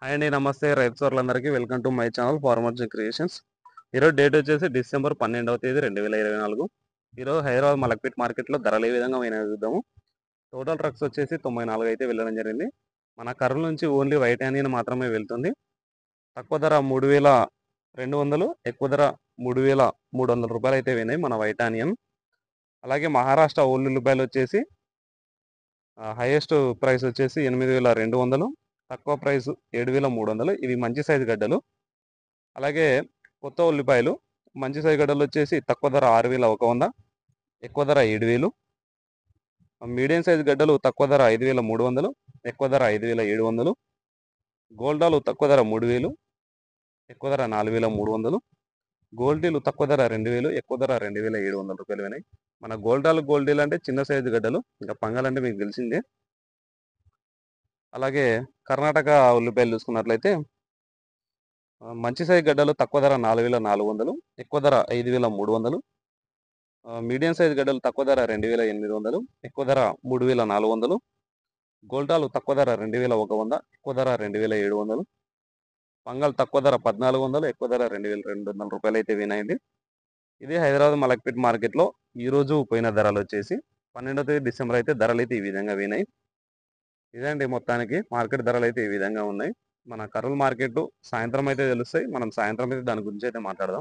Hi అండి, నమస్తే రైతు సోదరులందరికీ. Welcome to my channel farmers creations. ఈరోజు డేట్ వచ్చేసి డిసెంబర్ 12వ తేదీ 2024. ఈరోజు హైదరాబాద్ మలక్పేట్ మార్కెట్లో ధరలు ఏ విధంగా అయినా చూద్దాము. టోటల్ ట్రక్స్ వచ్చేసి 94 అయితే వెళ్ళడం జరిగింది. మన కర్నూలు నుంచి ఓన్లీ వైట్ యానియన్ మాత్రమే వెళ్తుంది. తక్కువ ధర 3200, ఎక్కువ ధర 3300 రూపాయలు అయితే పోయినాయి మన వైట్ ఆనియన్. అలాగే మహారాష్ట్ర ఉల్లిపాయలు వచ్చేసి హైయెస్ట్ ప్రైస్ వచ్చేసి 8200, తక్కువ ప్రైస్ 7300. ఇవి మంచి సైజు గడ్డలు. అలాగే కొత్త ఉల్లిపాయలు మంచి సైజు గడ్డలు వచ్చేసి తక్కువ ధర 6100, ఎక్కువ ధర 7000. మీడియం సైజు గడ్డలు తక్కువ ధర 5300, ఎక్కువ ధర 5700. గోల్డాలు తక్కువ ధర 3000, ఎక్కువ ధర 4300. గోల్డీలు తక్కువ ధర 2000, ఎక్కువ ధర 2700 రూపాయలు అయినాయి. మన గోల్డీలు అంటే చిన్న సైజు గడ్డలు, ఇంకా పంగాలంటే మీకు తెలిసిందే. అలాగే కర్ణాటక ఉల్లిపాయలు చూసుకున్నట్లయితే మంచి సైజు గడ్డలు తక్కువ ధర 4400, ఎక్కువ ధర 5300. మీడియం సైజు గడ్డలు తక్కువ ధర 2800, ఎక్కువ ధర 3400. గోల్డాలు తక్కువ ధర 2100, ఎక్కువ ధర 2700. పంగల్ తక్కువ ధర 1400, ఎక్కువ ధర 2200 రూపాయలు అయితే వినాయండి. ఇది హైదరాబాద్ మలక్పేట్ మార్కెట్లో ఈరోజు పోయిన ధరలు వచ్చేసి 12వ తేదీ డిసెంబర్ అయితే ధరలు అయితే ఈ విధంగా వినాయి. ఇదండి మొత్తానికి మార్కెట్ ధరలు అయితే ఈ విధంగా ఉన్నాయి. మన కర్నూలు మార్కెట్ సాయంత్రం అయితే తెలుస్తాయి. మనం సాయంత్రం అయితే దాని గురించి అయితే మాట్లాడదాం.